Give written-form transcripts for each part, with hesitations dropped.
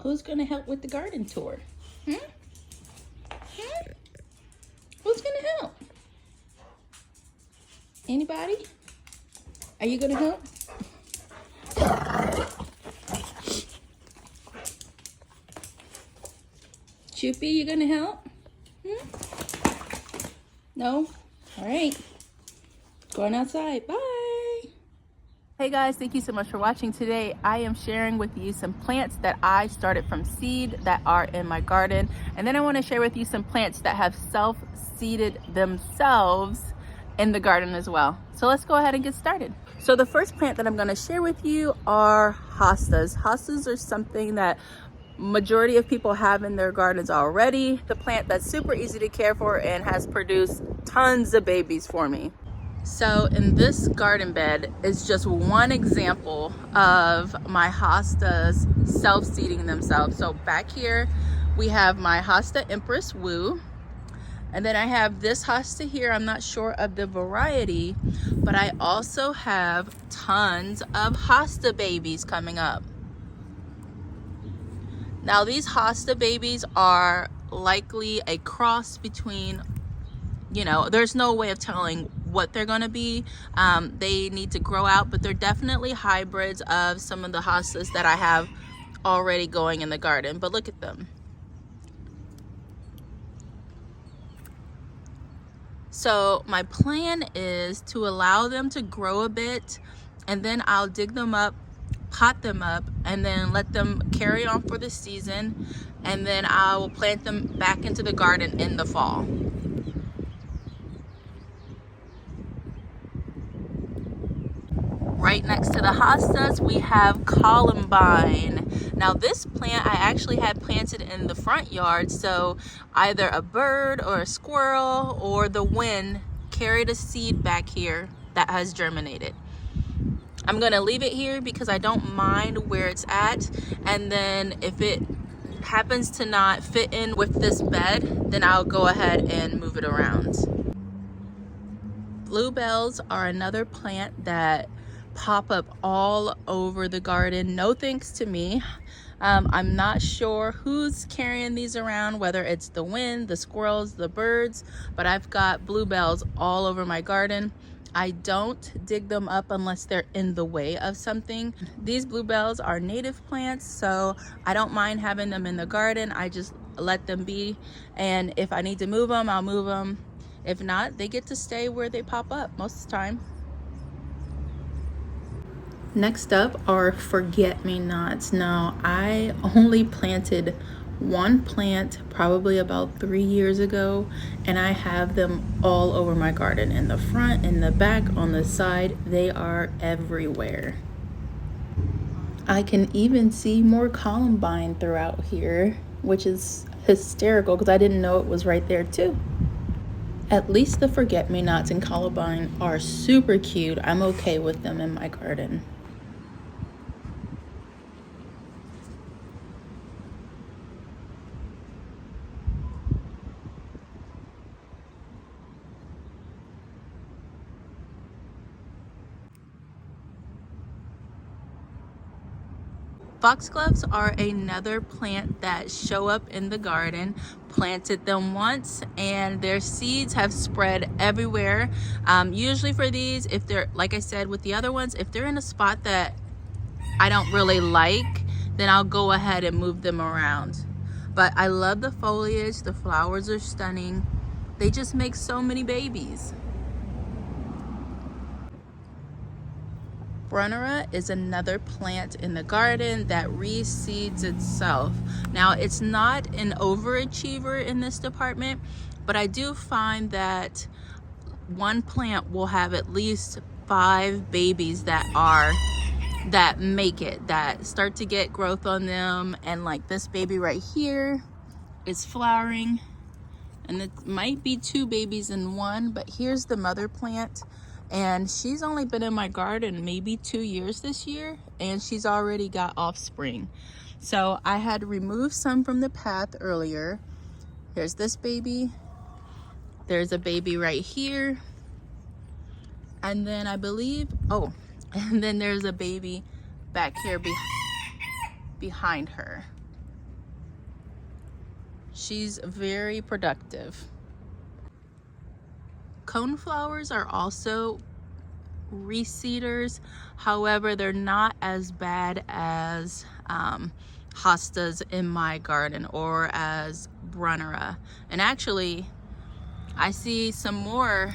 Who's gonna help with the garden tour? Hmm? Hmm? Who's gonna help? Anybody? Are you gonna help? Choopy, you gonna help? Hmm? No? All right. Going outside. Bye. Hey guys, thank you so much for watching. Today I am sharing with you some plants that I started from seed that are in my garden, and then I want to share with you some plants that have self-seeded themselves in the garden as well. So let's go ahead and get started. So the first plant that I'm going to share with you are hostas. Hostas are something that majority of people have in their gardens already. The plant that's super easy to care for and has produced tons of babies for me. So in this garden bed is just one example of my hostas self-seeding themselves. So back here we have my hosta Empress Woo, and then I have this hosta here. I'm not sure of the variety, but I also have tons of hosta babies coming up. Now these hosta babies are likely a cross between, you know, there's no way of telling what they're gonna be. They need to grow out, but they're definitely hybrids of some of the hostas that I have already going in the garden. But look at them. So my plan is to allow them to grow a bit, and then I'll dig them up, pot them up, and then let them carry on for the season, and then I will plant them back into the garden in the fall. Right next to the hostas we have columbine. Now this plant I actually had planted in the front yard, so either a bird or a squirrel or the wind carried a seed back here that has germinated. I'm gonna leave it here because I don't mind where it's at, and then if it happens to not fit in with this bed, then I'll go ahead and move it around. Bluebells are another plant that pop up all over the garden, no thanks to me. I'm not sure who's carrying these around, whether it's the wind, the squirrels, the birds, but I've got bluebells all over my garden. I don't dig them up unless they're in the way of something. These bluebells are native plants, so I don't mind having them in the garden. I just let them be, and if I need to move them, I'll move them. If not, they get to stay where they pop up most of the time. Next up are forget-me-nots. Now, I only planted one plant probably about 3 years ago, and I have them all over my garden, in the front, in the back, on the side. They are everywhere. I can even see more columbine throughout here, which is hysterical because I didn't know it was right there too. At least the forget-me-nots and columbine are super cute. I'm okay with them in my garden. Foxgloves are another plant that show up in the garden. Planted them once and their seeds have spread everywhere. Usually for these, if they're, like I said with the other ones, if they're in a spot that I don't really like, then I'll go ahead and move them around. But I love the foliage, the flowers are stunning. They just make so many babies. Brunnera is another plant in the garden that reseeds itself. Now, it's not an overachiever in this department, but I do find that one plant will have at least 5 babies that make it, that start to get growth on them. And like this baby right here is flowering, and it might be 2 babies in one, but here's the mother plant. And she's only been in my garden maybe 2 years this year, and she's already got offspring. So I had removed some from the path earlier. Here's this baby. There's a baby right here. And then I believe, oh, and then there's a baby back here behind her. She's very productive. Coneflowers are also reseeders. However, they're not as bad as hostas in my garden or as Brunnera. And actually, I see some more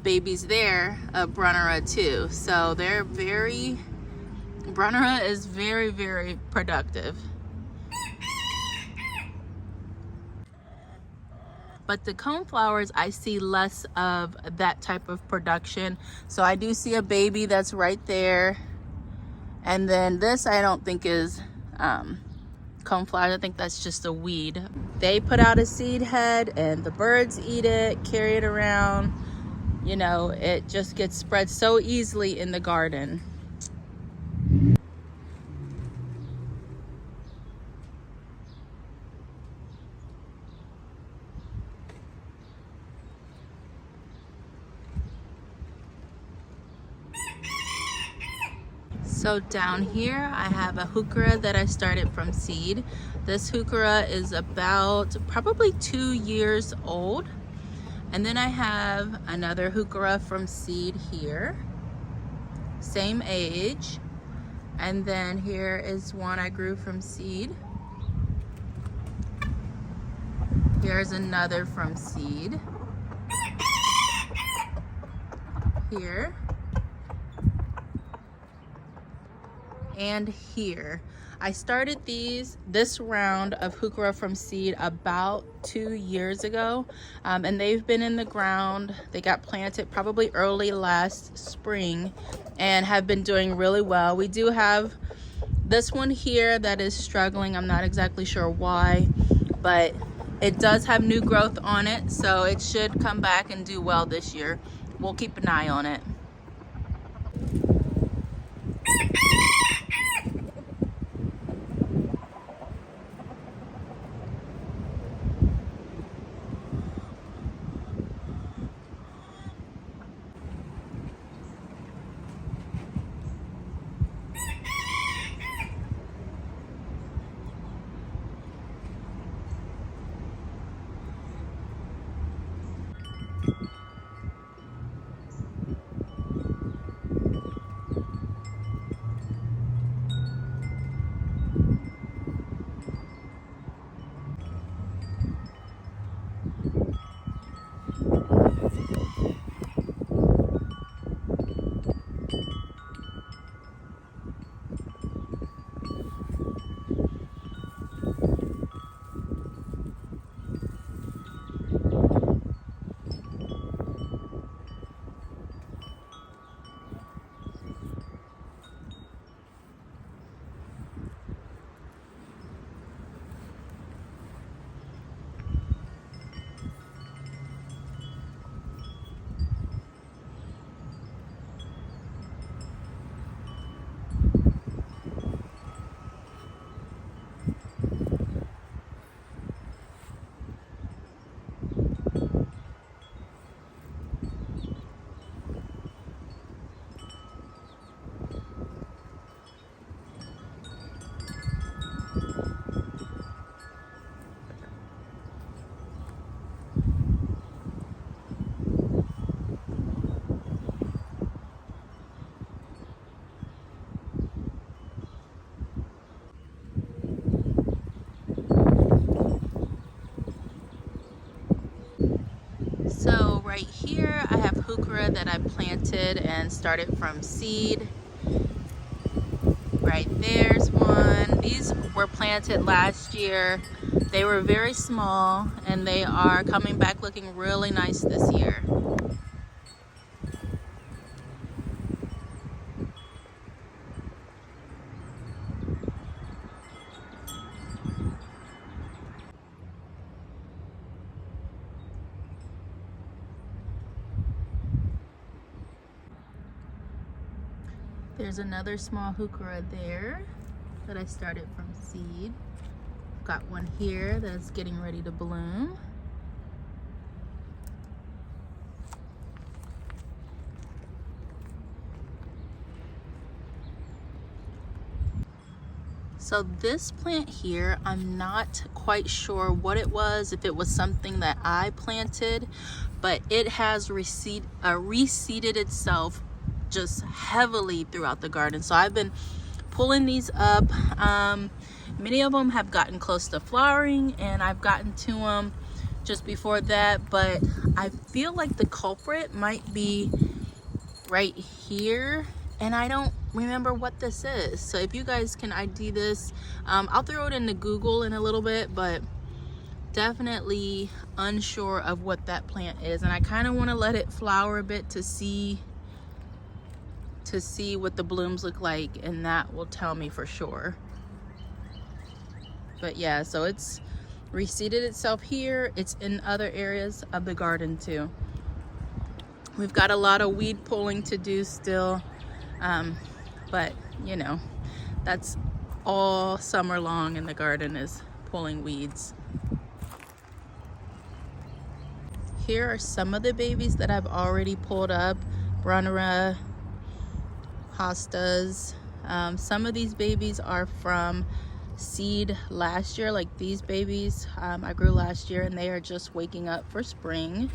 babies there of Brunnera too. So they're Brunnera is very, very productive. But the coneflowers, I see less of that type of production. So I do see a baby that's right there. And then this I don't think is coneflowers. I think that's just a weed. They put out a seed head and the birds eat it, carry it around. You know, it just gets spread so easily in the garden. So down here I have a heuchera that I started from seed. This heuchera is about probably 2 years old. And then I have another heuchera from seed here, same age. And then here is one I grew from seed. Here's another from seed. Here. And here. I started this round of heuchera from seed about 2 years ago, and they've been in the ground. They got planted probably early last spring and have been doing really well. We do have this one here that is struggling. I'm not exactly sure why, but it does have new growth on it, so it should come back and do well this year. We'll keep an eye on it. So right here I have heuchera that I planted and started from seed. Right there's one. These were planted last year. They were very small and they are coming back looking really nice this year. There's another small heuchera there that I started from seed. Got one here that's getting ready to bloom. So this plant here, I'm not quite sure what it was, if it was something that I planted, but it has reseeded itself just heavily throughout the garden. So I've been pulling these up. Many of them have gotten close to flowering, and I've gotten to them just before that, but I feel like the culprit might be right here, and I don't remember what this is. So if you guys can ID this, I'll throw it into Google in a little bit, but definitely unsure of what that plant is. And I kind of want to let it flower a bit to see what the blooms look like, and that will tell me for sure. But yeah, so it's reseeded itself here. It's in other areas of the garden too. We've got a lot of weed pulling to do still, but you know, that's all summer long in the garden, is pulling weeds. Here are some of the babies that I've already pulled up. Brunnera, hostas. Some of these babies are from seed last year, like these babies I grew last year, and they are just waking up for spring.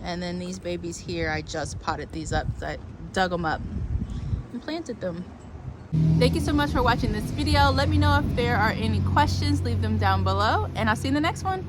And then these babies here, I just potted these up. So I dug them up and planted them. Thank you so much for watching this video. Let me know if there are any questions, leave them down below, and I'll see you in the next one.